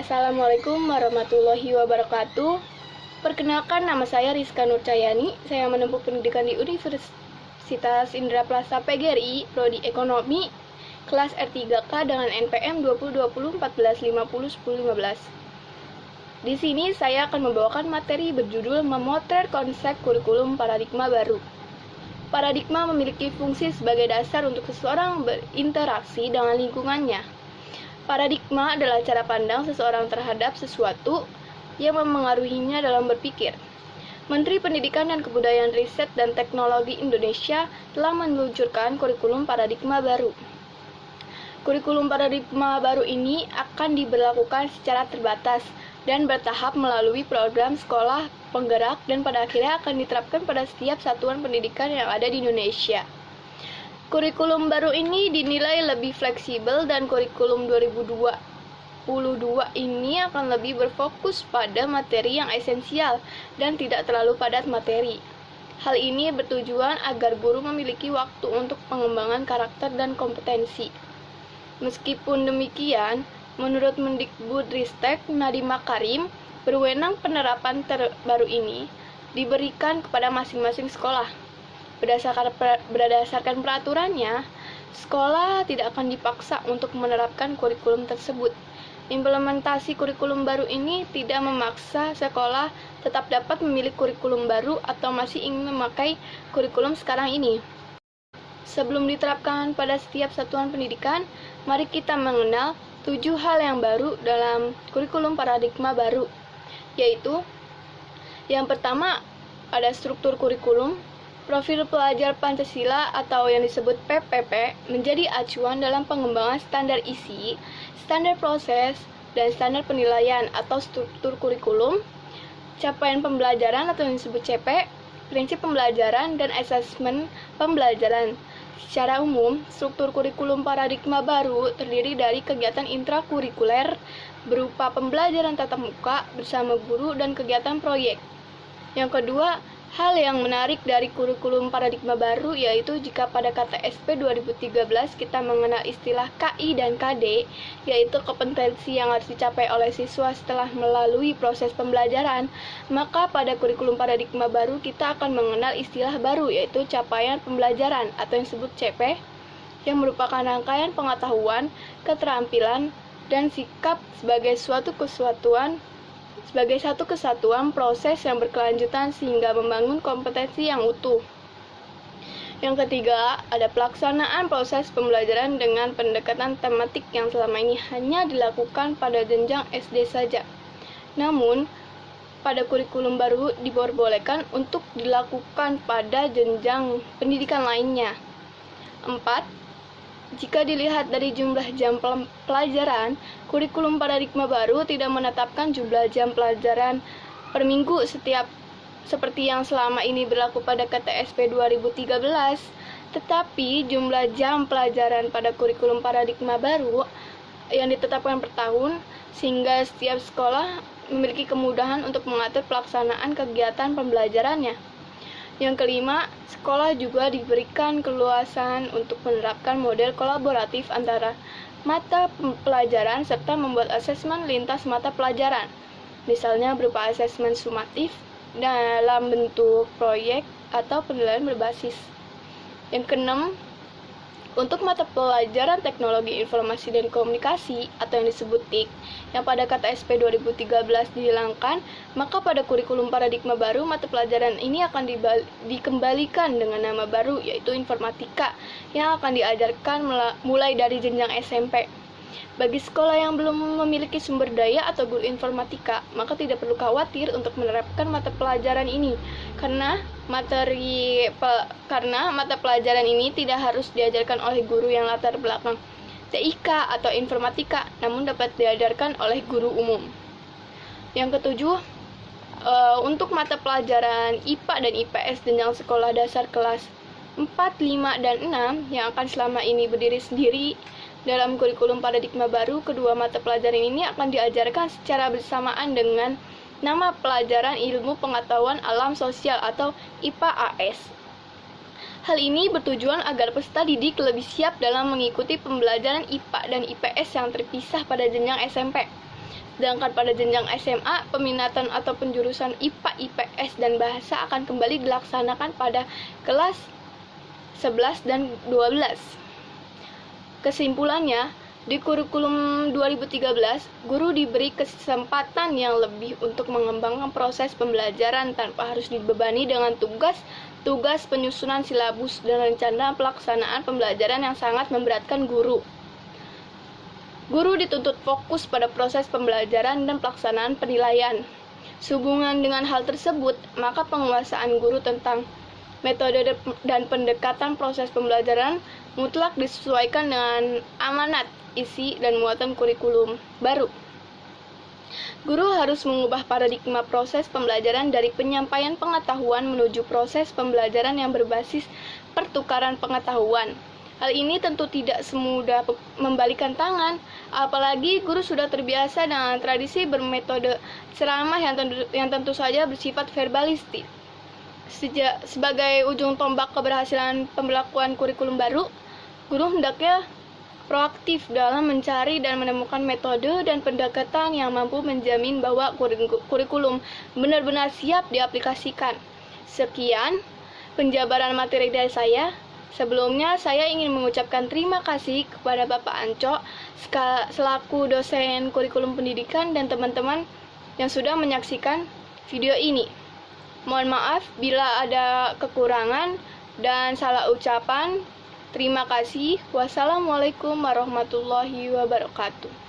Assalamualaikum warahmatullahi wabarakatuh. Perkenalkan, nama saya Rizka Nurcayani. Saya menempuh pendidikan di Universitas Indraprasta PGRI, Prodi Ekonomi, kelas R3K dengan NPM 2020-1450-1015. Di sini saya akan membawakan materi berjudul Memotret Konsep Kurikulum Paradigma Baru. Paradigma memiliki fungsi sebagai dasar untuk seseorang berinteraksi dengan lingkungannya. Paradigma adalah cara pandang seseorang terhadap sesuatu yang memengaruhinya dalam berpikir. Menteri Pendidikan dan Kebudayaan Riset dan Teknologi Indonesia telah meluncurkan kurikulum paradigma baru. Kurikulum paradigma baru ini akan diberlakukan secara terbatas dan bertahap melalui program sekolah penggerak dan pada akhirnya akan diterapkan pada setiap satuan pendidikan yang ada di Indonesia. Kurikulum baru ini dinilai lebih fleksibel dan kurikulum 2022 ini akan lebih berfokus pada materi yang esensial dan tidak terlalu padat materi. Hal ini bertujuan agar guru memiliki waktu untuk pengembangan karakter dan kompetensi. Meskipun demikian, menurut Mendikbudristek Nadiem Makarim, berwenang penerapan terbaru ini diberikan kepada masing-masing sekolah. Berdasarkan peraturannya, sekolah tidak akan dipaksa untuk menerapkan kurikulum tersebut. Implementasi kurikulum baru ini tidak memaksa sekolah tetap dapat memilih kurikulum baru atau masih ingin memakai kurikulum sekarang ini. Sebelum diterapkan pada setiap satuan pendidikan, mari kita mengenal 7 hal yang baru dalam kurikulum paradigma baru, yaitu yang pertama, ada struktur kurikulum. Profil pelajar Pancasila atau yang disebut PPP menjadi acuan dalam pengembangan standar isi, standar proses, dan standar penilaian atau struktur kurikulum, capaian pembelajaran atau yang disebut CP, prinsip pembelajaran, dan asesmen pembelajaran. Secara umum, struktur kurikulum paradigma baru terdiri dari kegiatan intrakurikuler berupa pembelajaran tatap muka bersama guru dan kegiatan proyek. Yang kedua, hal yang menarik dari kurikulum paradigma baru yaitu jika pada KTSP 2013 kita mengenal istilah KI dan KD, yaitu kompetensi yang harus dicapai oleh siswa setelah melalui proses pembelajaran, maka pada kurikulum paradigma baru kita akan mengenal istilah baru yaitu capaian pembelajaran atau yang disebut CP, yang merupakan rangkaian pengetahuan, keterampilan, dan sikap sebagai satu kesatuan proses yang berkelanjutan sehingga membangun kompetensi yang utuh. Yang ketiga, ada pelaksanaan proses pembelajaran dengan pendekatan tematik yang selama ini hanya dilakukan pada jenjang SD saja. Namun, pada kurikulum baru diperbolehkan untuk dilakukan pada jenjang pendidikan lainnya. 4. Jika dilihat dari jumlah jam pelajaran, kurikulum paradigma baru tidak menetapkan jumlah jam pelajaran per minggu seperti yang selama ini berlaku pada KTSP 2013, tetapi jumlah jam pelajaran pada kurikulum paradigma baru yang ditetapkan per tahun, sehingga setiap sekolah memiliki kemudahan untuk mengatur pelaksanaan kegiatan pembelajarannya. Yang kelima, sekolah juga diberikan keluasan untuk menerapkan model kolaboratif antara mata pelajaran serta membuat asesmen lintas mata pelajaran, misalnya berupa asesmen sumatif dalam bentuk proyek atau penilaian berbasis. Yang keenam, untuk mata pelajaran Teknologi Informasi dan Komunikasi atau yang disebut TIK, yang pada KTSP 2013 dihilangkan, maka pada kurikulum paradigma baru mata pelajaran ini akan dikembalikan dengan nama baru yaitu Informatika yang akan diajarkan mulai dari jenjang SMP. Bagi sekolah yang belum memiliki sumber daya atau guru informatika, maka tidak perlu khawatir untuk menerapkan mata pelajaran ini karena mata pelajaran ini tidak harus diajarkan oleh guru yang latar belakang TIK atau informatika, namun dapat diajarkan oleh guru umum. Yang ketujuh, untuk mata pelajaran IPA dan IPS jenjang sekolah dasar kelas 4, 5, dan 6 yang akan selama ini berdiri sendiri dalam kurikulum paradigma baru, kedua mata pelajaran ini akan diajarkan secara bersamaan dengan nama pelajaran ilmu pengetahuan alam sosial atau IPA-AS. Hal ini bertujuan agar peserta didik lebih siap dalam mengikuti pembelajaran IPA dan IPS yang terpisah pada jenjang SMP. Sedangkan pada jenjang SMA, peminatan atau penjurusan IPA, IPS, dan bahasa akan kembali dilaksanakan pada kelas 11 dan 12. Kesimpulannya, di kurikulum 2013, guru diberi kesempatan yang lebih untuk mengembangkan proses pembelajaran tanpa harus dibebani dengan tugas penyusunan silabus dan rencana pelaksanaan pembelajaran yang sangat memberatkan guru. Guru dituntut fokus pada proses pembelajaran dan pelaksanaan penilaian. Sehubungan dengan hal tersebut, maka penguasaan guru tentang metode dan pendekatan proses pembelajaran mutlak disesuaikan dengan amanat, isi, dan muatan kurikulum baru. Guru harus mengubah paradigma proses pembelajaran dari penyampaian pengetahuan menuju proses pembelajaran yang berbasis pertukaran pengetahuan. Hal ini tentu tidak semudah membalikan tangan, apalagi guru sudah terbiasa dengan tradisi bermetode ceramah yang tentu saja bersifat verbalistik. Sebagai ujung tombak keberhasilan pemberlakuan kurikulum baru, guru hendaknya proaktif dalam mencari dan menemukan metode dan pendekatan yang mampu menjamin bahwa kurikulum benar-benar siap diaplikasikan. Sekian penjabaran materi dari saya. Sebelumnya, saya ingin mengucapkan terima kasih kepada Bapak Anco selaku dosen kurikulum pendidikan dan teman-teman yang sudah menyaksikan video ini. Mohon maaf bila ada kekurangan dan salah ucapan. Terima kasih. Wassalamualaikum warahmatullahi wabarakatuh.